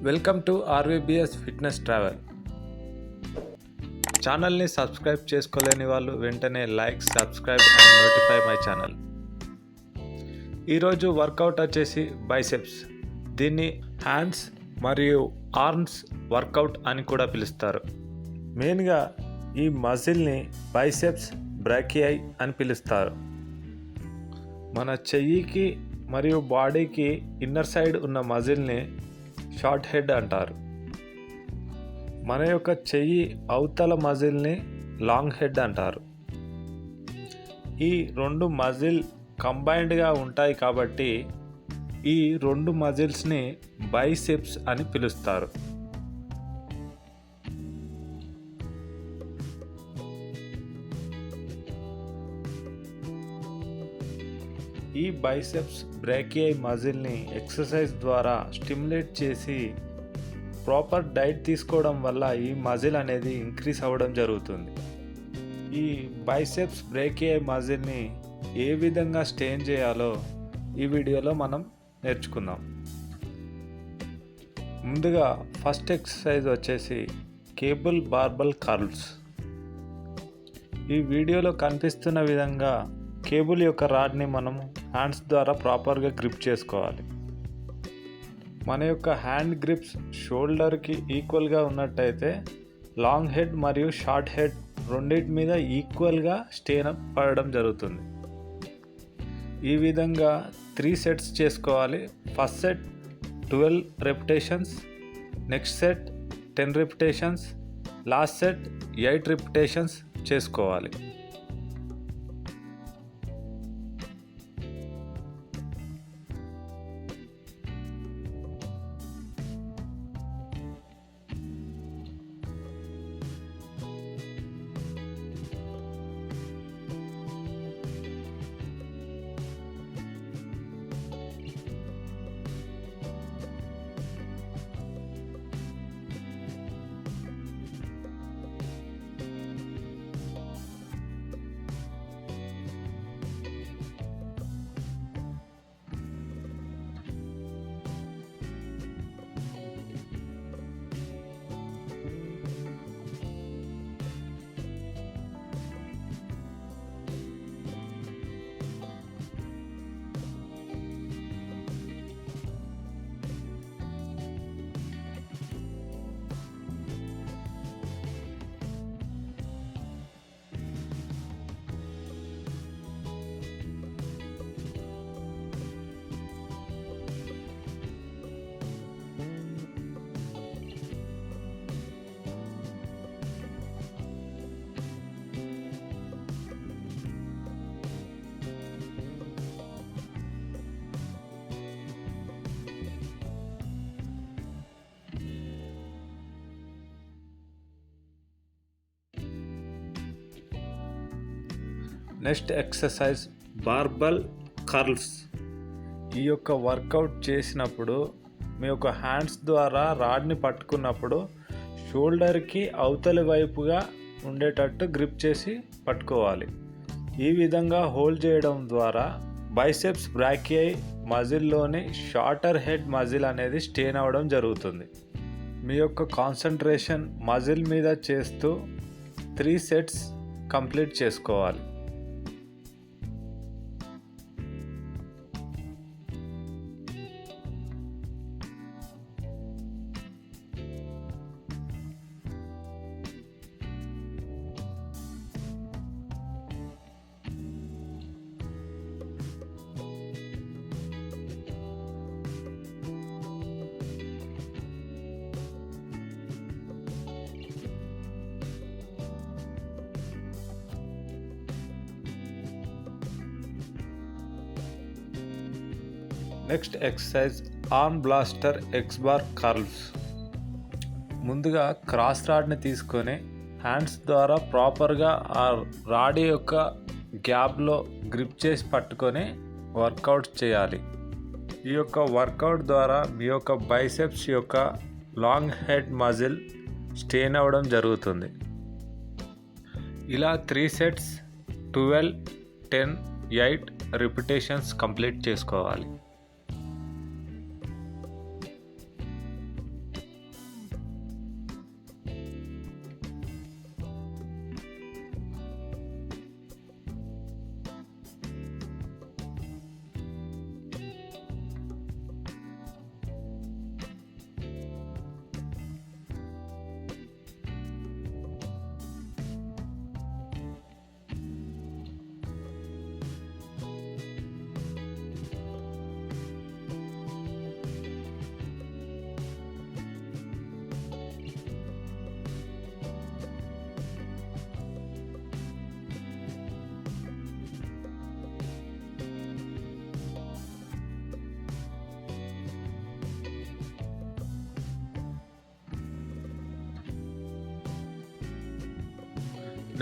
Welcome to RVBS fitness travel. ఛానల్ని subscribe చేసుకోలేని వాళ్ళు వెంటనే like, subscribe and notify my channel. ఈరోజు వర్కౌట్ వచ్చేసి బైసెప్స్. దీన్ని హ్యాండ్స్ మరియు ఆర్మ్స్ వర్కౌట్ అని కూడా పిలుస్తారు. మెయిన్గా ఈ మజిల్ని బైసెప్స్ బ్రాకియాయి అని పిలుస్తారు. మన చెయ్యికి మరియు బాడీకి ఇన్నర్ సైడ్ ఉన్న మజిల్ని షార్ట్ హెడ్ అంటారు. మన యొక్క చెయ్యి అవతల మజిల్ని లాంగ్ హెడ్ అంటారు. ఈ రెండు మజిల్ కంబైన్డ్గా ఉంటాయి కాబట్టి ఈ రెండు మజిల్స్ని బైసెప్స్ అని పిలుస్తారు. ఈ బైసెప్స్ బ్రాకియాయి మజిల్ని ఎక్సర్సైజ్ ద్వారా స్టిమ్యులేట్ చేసి ప్రాపర్ డైట్ తీసుకోవడం వల్ల ఈ మజిల్ అనేది ఇంక్రీజ్ అవ్వడం జరుగుతుంది. ఈ బైసెప్స్ బ్రాకియాయి మజిల్ని ఏ విధంగా స్ట్రెయిన్ చేయాలో ఈ వీడియోలో మనం నేర్చుకుందాం. ముందుగా ఫస్ట్ ఎక్సర్సైజ్ వచ్చేసి కేబుల్ బార్బల్ కర్ల్స్. ఈ వీడియోలో కనిపిస్తున్న విధంగా కేబుల్ యొక్క రాడ్ని మనం హ్యాండ్స్ ద్వారా ప్రాపర్గా గ్రిప్ చేసుకోవాలి. మన యొక్క హ్యాండ్ గ్రిప్స్ షోల్డర్కి ఈక్వల్గా ఉన్నట్టయితే లాంగ్ హెడ్ మరియు షార్ట్ హెడ్ రెండింటి మీద ఈక్వల్గా స్ట్రెయిన్ పడడం జరుగుతుంది. ఈ విధంగా 3 సెట్స్ చేసుకోవాలి. First set 12 repetitions, next set 10 repetitions, last set 8 repetitions చేసుకోవాలి. Next exercise barbell curls. ఈ యొక్క వర్కౌట్ చేసినప్పుడు మీ యొక్క హ్యాండ్స్ ద్వారా రాడ్ని పట్టుకున్నప్పుడు షోల్డర్కి అవతలి వైపుగా ఉండేటట్టు గ్రిప్ చేసి పట్టుకోవాలి. ఈ విధంగా హోల్డ్ చేయడం ద్వారా బైసెప్స్ బ్రాకియాయి మజిల్లోని షార్టర్ హెడ్ మజిల్ అనేది స్ట్రెయిన్ అవ్వడం జరుగుతుంది. మీ యొక్క కాన్సన్ట్రేషన్ మజిల్ మీద చేస్తూ 3 సెట్స్ కంప్లీట్ చేసుకోవాలి. Next exercise arm blaster X bar curls. ముందుగా క్రాస్ రాడ్ని తీసుకొని హ్యాండ్స్ ద్వారా ప్రాపర్గా ఆ రాడ్ యొక్క గ్యాప్లో గ్రిప్ చేసి పట్టుకొని వర్కౌట్ చేయాలి. ఈ యొక్క వర్కౌట్ ద్వారా మీ యొక్క బైసెప్స్ యొక్క లాంగ్ హెడ్ మజిల్ స్ట్రెయిన్ అవ్వడం జరుగుతుంది. ఇలా 3 సెట్స్ 12, 10, 8 రిపిటేషన్స్ కంప్లీట్ చేసుకోవాలి.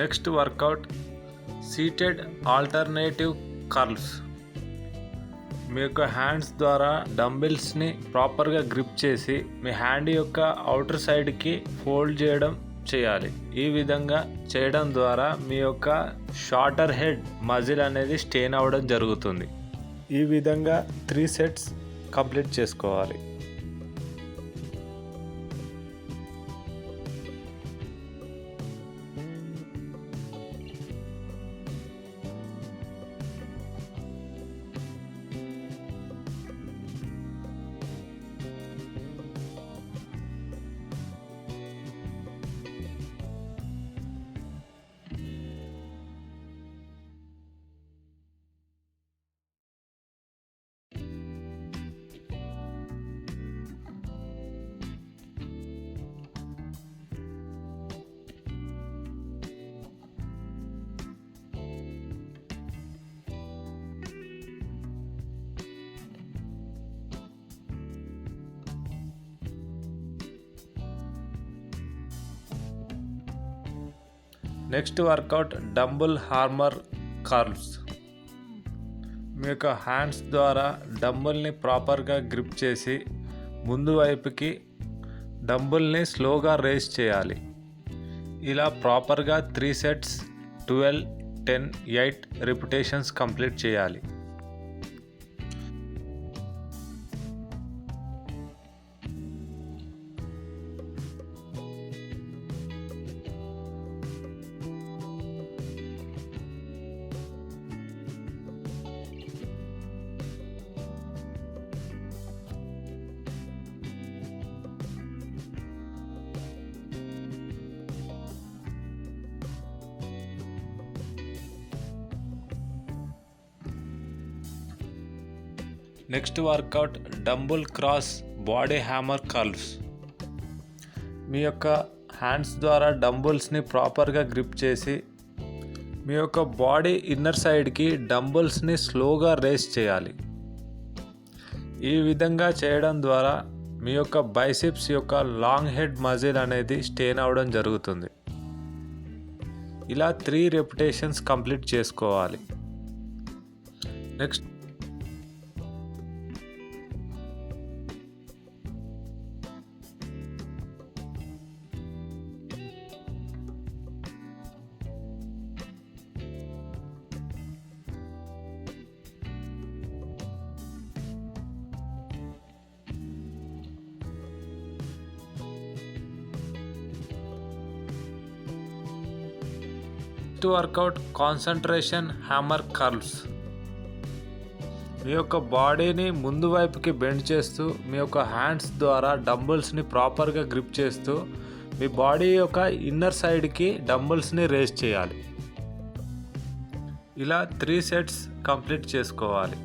Next workout seated alternative curls. మీ యొక్క హ్యాండ్స్ ద్వారా డంబెల్స్ని ప్రాపర్గా గ్రిప్ చేసి మీ హ్యాండ్ యొక్క అవుటర్ సైడ్కి ఫోల్డ్ చేయడం చేయాలి. ఈ విధంగా చేయడం ద్వారా మీ యొక్క షార్టర్ హెడ్ మజిల్ అనేది స్ట్రెయిన్ అవ్వడం జరుగుతుంది. ఈ విధంగా 3 సెట్స్ కంప్లీట్ చేసుకోవాలి. Next workout dumbbell hammer curls. మీ యొక్క హ్యాండ్స్ ద్వారా డంబుల్ని ప్రాపర్గా గ్రిప్ చేసి ముందు వైపుకి డంబుల్ని స్లోగా రేస్ చేయాలి. ఇలా ప్రాపర్గా 3 సెట్స్ 12, 10, 8 రిపిటేషన్స్ కంప్లీట్ చేయాలి. Next workout dumbbell cross body hammer curls. మీ యొక్క హ్యాండ్స్ ద్వారా డంబుల్స్ని ప్రాపర్గా గ్రిప్ చేసి మీ యొక్క బాడీ ఇన్నర్ సైడ్కి డంబుల్స్ని స్లోగా రేస్ చేయాలి. ఈ విధంగా చేయడం ద్వారా మీ యొక్క బైసిప్స్ యొక్క లాంగ్ హెడ్ మజిల్ అనేది స్ట్రెయిన్ అవ్వడం జరుగుతుంది. ఇలా 3 రిపిటేషన్స్ కంప్లీట్ చేసుకోవాలి. Next workout concentration hammer curls. మీ యొక్క బాడీని ముందు వైపుకి బెండ్ చేస్తూ మీ యొక్క హ్యాండ్స్ ద్వారా డంబుల్స్ని ప్రాపర్గా గ్రిప్ చేస్తూ మీ బాడీ యొక్క ఇన్నర్ సైడ్కి డంబుల్స్ని రేస్ చేయాలి. ఇలా 3 సెట్స్ కంప్లీట్ చేసుకోవాలి.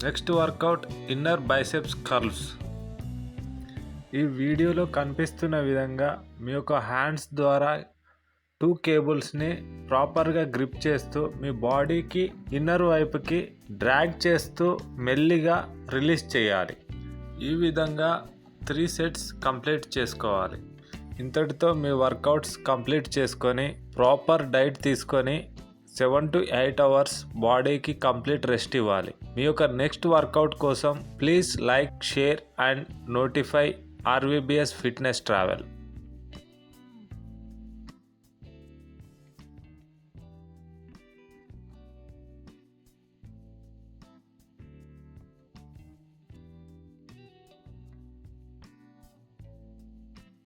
Next work out inner biceps curls. ఈ వీడియోలో కనిపిస్తున్న విధంగా మీ యొక్క హ్యాండ్స్ ద్వారా 2 కేబుల్స్ని ప్రాపర్గా గ్రిప్ చేస్తూ మీ బాడీకి ఇన్నర్ వైపుకి డ్రాగ్ చేస్తూ మెల్లిగా రిలీజ్ చేయాలి. ఈ విధంగా 3 సెట్స్ కంప్లీట్ చేసుకోవాలి. ఇంతటితో మీ వర్కౌట్స్ కంప్లీట్ చేసుకొని ప్రాపర్ డైట్ తీసుకొని 7 to 8 అవర్స్ బాడీకి కంప్లీట్ రెస్ట్ ఇవ్వాలి. మీ యొక్క నెక్స్ట్ వర్కౌట్ కోసం please like, share and notify RVBS fitness travel.